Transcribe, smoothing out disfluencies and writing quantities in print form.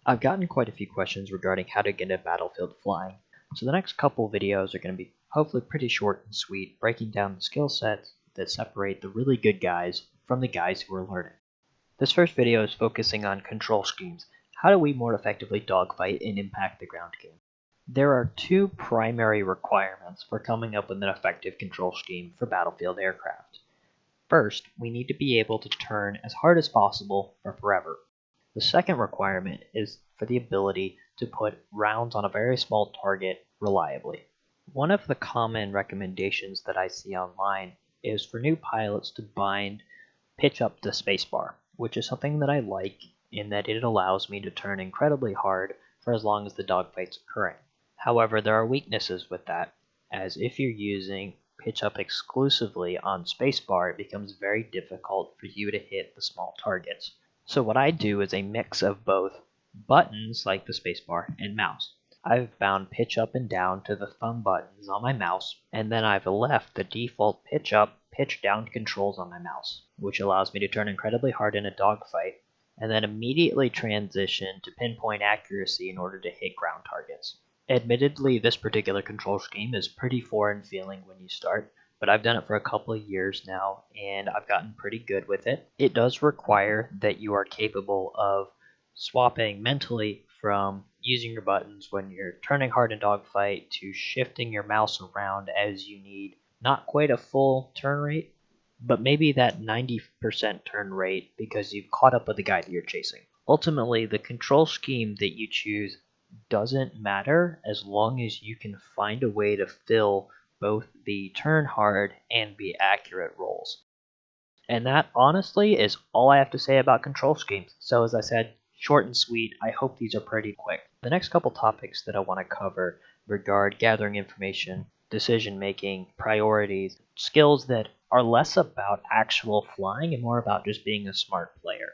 I've gotten quite a few questions regarding how to get into Battlefield flying, so the next couple videos are going to be hopefully pretty short and sweet, breaking down the skill sets that separate the really good guys from the guys who are learning. This first video is focusing on control schemes. How do we more effectively dogfight and impact the ground game? There are two primary requirements for coming up with an effective control scheme for Battlefield aircraft. First, we need to be able to turn as hard as possible for forever. The second requirement is for the ability to put rounds on a very small target reliably. One of the common recommendations that I see online is for new pilots to bind pitch up to spacebar, which is something that I like in that it allows me to turn incredibly hard for as long as the dogfight's occurring. However, there are weaknesses with that, as if you're using pitch up exclusively on spacebar, it becomes very difficult for you to hit the small targets. So what I do is a mix of both buttons like the spacebar and mouse. I've bound pitch up and down to the thumb buttons on my mouse, and then I've left the default pitch up, pitch down controls on my mouse, which allows me to turn incredibly hard in a dogfight, and then immediately transition to pinpoint accuracy in order to hit ground targets. Admittedly, this particular control scheme is pretty foreign feeling when you start, but I've done it for a couple of years now, and I've gotten pretty good with it. It does require that you are capable of swapping mentally from using your buttons when you're turning hard in dogfight to shifting your mouse around as you need not quite a full turn rate, but maybe that 90% turn rate because you've caught up with the guy that you're chasing. Ultimately, the control scheme that you choose doesn't matter as long as you can find a way to fill both the turn hard and be accurate roles. And that honestly is all I have to say about control schemes. So as I said, short and sweet. I hope these are pretty quick. The next couple topics that I want to cover regard gathering information, decision making, priorities, skills that are less about actual flying and more about just being a smart player.